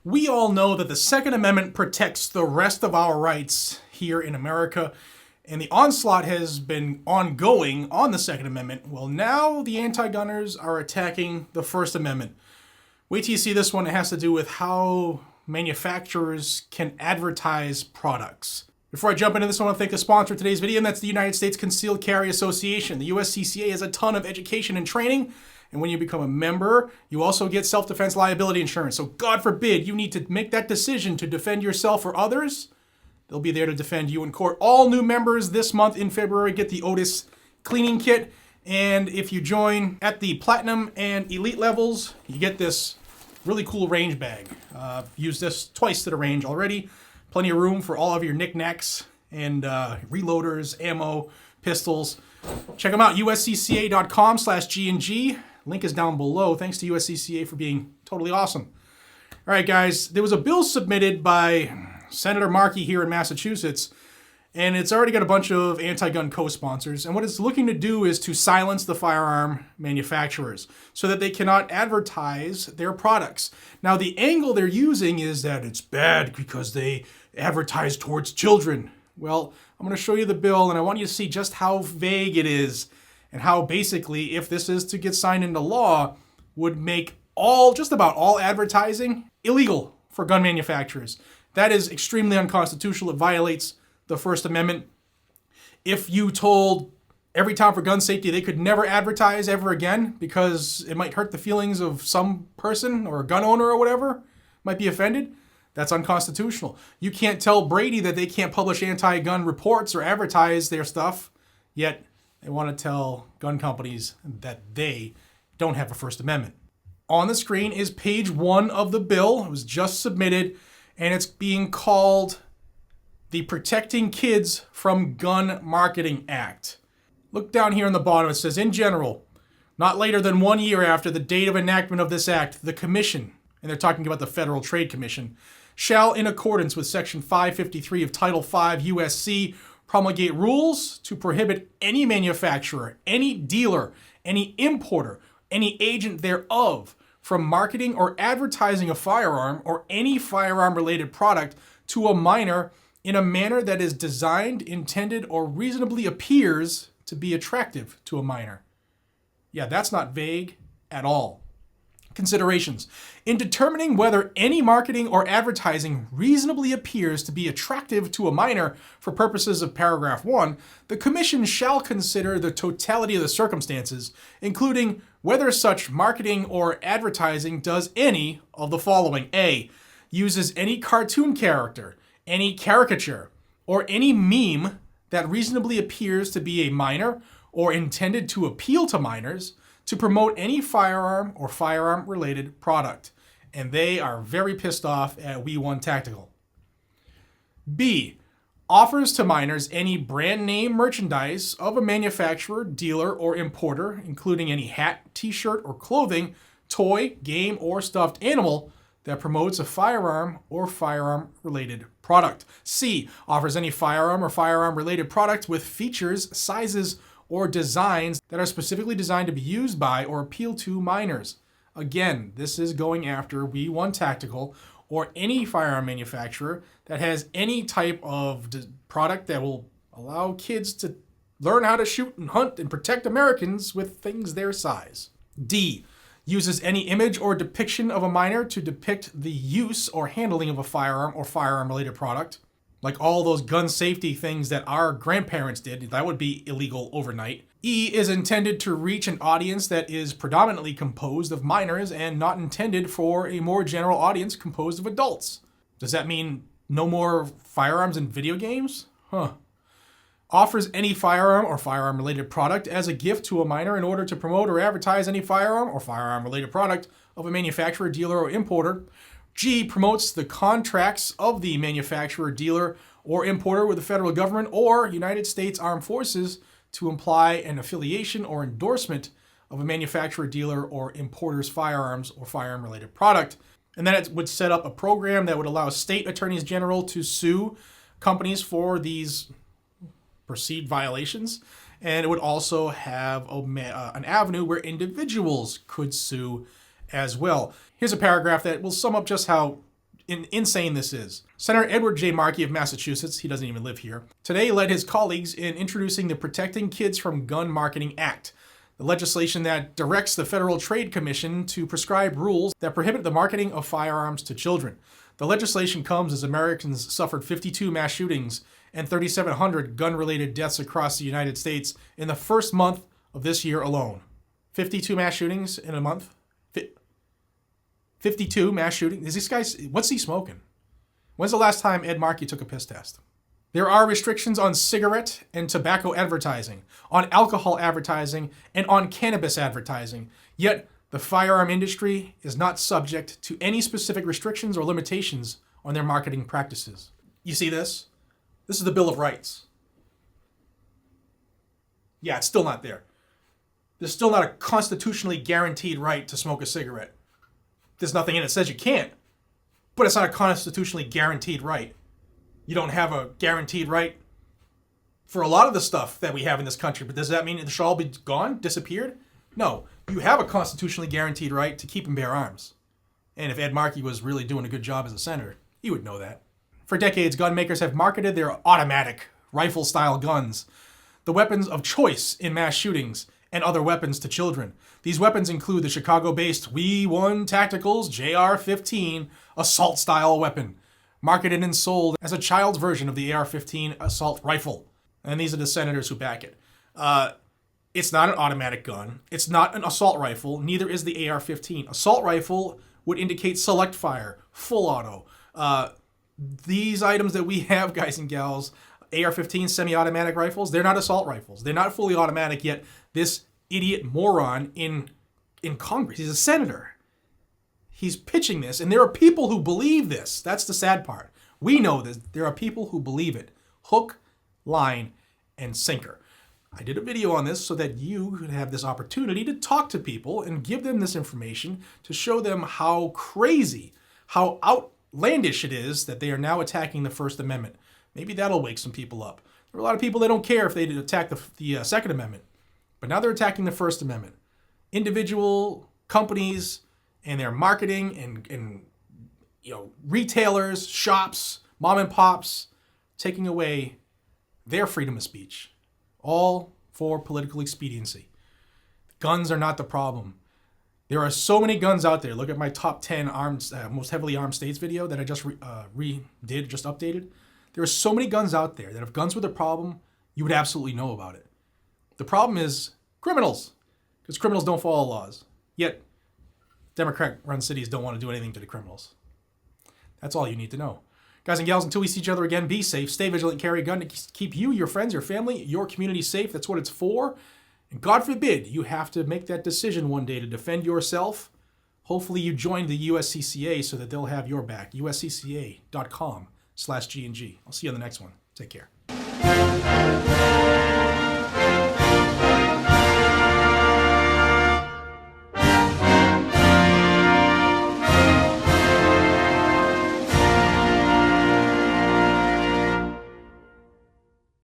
We all know that the Second Amendment protects the rest of our rights here in America, and the onslaught has been ongoing on the Second Amendment. Well, now the anti-gunners are attacking the First Amendment. Wait till you see this one. It has to do with how manufacturers can advertise products. Before I jump into this, I want to thank the sponsor of today's video, and that's the United States Concealed Carry Association. The USCCA has a ton of education and training, and when you become a member, you also get self-defense liability insurance. So God forbid you need to make that decision to defend yourself or others, they'll be there to defend you in court. All new members this month in February get the Otis cleaning kit, and if you join at the Platinum and Elite levels, you get this really cool range bag. Used this twice to the range already. Plenty of room for all of your knickknacks and reloaders, ammo, pistols. Check them out, uscca.com/GNG. Link is down below. Thanks to USCCA for being totally awesome. All right, guys, there was a bill submitted by Senator Markey here in Massachusetts, and it's already got a bunch of anti-gun co-sponsors. And what it's looking to do is to silence the firearm manufacturers so that they cannot advertise their products. Now, the angle they're using is that it's bad because they advertise towards children. Well, I'm going to show you the bill, and I want you to see just how vague it is and how basically, if this is to get signed into law, would make just about all advertising illegal for gun manufacturers. That is extremely unconstitutional. It violates the First Amendment. If you told every town for gun safety they could never advertise ever again because it might hurt the feelings of some person or a gun owner or whatever, might be offended, that's unconstitutional. You can't tell Brady that they can't publish anti-gun reports or advertise their stuff, yet they want to tell gun companies that they don't have a First Amendment. On the screen is page 1 of the bill. It was just submitted, and it's being called the Protecting Kids from Gun Marketing Act. Look down here on the bottom. It says, in general, not later than 1 year after the date of enactment of this act, the Commission, and they're talking about the Federal Trade Commission, shall, in accordance with Section 553 of Title V USC, promulgate rules to prohibit any manufacturer, any dealer, any importer, any agent thereof from marketing or advertising a firearm or any firearm-related product to a minor in a manner that is designed, intended, or reasonably appears to be attractive to a minor. Yeah, that's not vague at all. Considerations. In determining whether any marketing or advertising reasonably appears to be attractive to a minor for purposes of paragraph 1, the Commission shall consider the totality of the circumstances, including whether such marketing or advertising does any of the following. A. Uses any cartoon character, any caricature, or any meme that reasonably appears to be a minor or intended to appeal to minors to promote any firearm or firearm-related product. And they are very pissed off at We One Tactical. B. Offers to minors any brand name merchandise of a manufacturer, dealer, or importer, including any hat, t-shirt, or clothing, toy, game, or stuffed animal that promotes a firearm or firearm-related product. C. Offers any firearm or firearm-related product with features, sizes, or designs that are specifically designed to be used by or appeal to minors. Again, this is going after We One Tactical or any firearm manufacturer that has any type of product that will allow kids to learn how to shoot and hunt and protect Americans with things their size. D. Uses any image or depiction of a minor to depict the use or handling of a firearm or firearm-related product. Like all those gun safety things that our grandparents did, that would be illegal overnight. E. Is intended to reach an audience that is predominantly composed of minors and not intended for a more general audience composed of adults. Does that mean no more firearms in video games? Offers any firearm or firearm-related product as a gift to a minor in order to promote or advertise any firearm or firearm-related product of a manufacturer, dealer, or importer. G. Promotes the contracts of the manufacturer, dealer, or importer with the federal government or United States Armed Forces to imply an affiliation or endorsement of a manufacturer, dealer, or importer's firearms or firearm-related product. And then it would set up a program that would allow state attorneys general to sue companies for these perceived violations. And it would also have an avenue where individuals could sue as well. Here's a paragraph that will sum up just how insane this is. Senator Edward J. Markey of Massachusetts, he doesn't even live here, today led his colleagues in introducing the Protecting Kids from Gun Marketing Act, the legislation that directs the Federal Trade Commission to prescribe rules that prohibit the marketing of firearms to children. The legislation comes as Americans suffered 52 mass shootings and 3,700 gun-related deaths across the United States in the first month of this year alone. 52 mass shootings in a month? 52 mass shootings? Is this guy, what's he smoking? When's the last time Ed Markey took a piss test? There are restrictions on cigarette and tobacco advertising, on alcohol advertising, and on cannabis advertising. Yet, the firearm industry is not subject to any specific restrictions or limitations on their marketing practices. You see this? This is the Bill of Rights. Yeah, it's still not there. There's still not a constitutionally guaranteed right to smoke a cigarette. There's nothing in it that says you can't, but it's not a constitutionally guaranteed right. You don't have a guaranteed right for a lot of the stuff that we have in this country, but does that mean it should all be gone, disappeared? No, you have a constitutionally guaranteed right to keep and bear arms. And if Ed Markey was really doing a good job as a senator, he would know that. For decades, gun makers have marketed their automatic, rifle-style guns, the weapons of choice in mass shootings, and other weapons to children. These weapons include the Chicago-based We1 Tacticals JR-15 assault-style weapon, marketed and sold as a child's version of the AR-15 assault rifle. And these are the senators who back it. It's not an automatic gun. It's not an assault rifle. Neither is the AR-15. Assault rifle would indicate select fire, full auto. These items that we have, guys and gals, AR-15 semi-automatic rifles, they're not assault rifles. They're not fully automatic, yet this idiot moron in Congress, he's a senator, he's pitching this, and there are people who believe this. That's the sad part. We know this. There are people who believe it. Hook, line, and sinker. I did a video on this so that you could have this opportunity to talk to people and give them this information to show them how crazy, how outlandish it is that they are now attacking the First Amendment. Maybe that'll wake some people up. There are a lot of people that don't care if they attack the Second Amendment, but now they're attacking the First Amendment. Individual companies and their marketing and retailers, shops, mom and pops, taking away their freedom of speech, all for political expediency. Guns are not the problem. There are so many guns out there. Look at my top 10 most heavily armed states video that I just updated. There are so many guns out there that if guns were the problem, you would absolutely know about it. The problem is criminals, because criminals don't follow laws. Yet, Democrat-run cities don't want to do anything to the criminals. That's all you need to know. Guys and gals, until we see each other again, be safe, stay vigilant, carry a gun to keep you, your friends, your family, your community safe. That's what it's for. And God forbid you have to make that decision one day to defend yourself. Hopefully you join the USCCA so that they'll have your back. USCCA.com/GNG. I'll see you on the next one. Take care.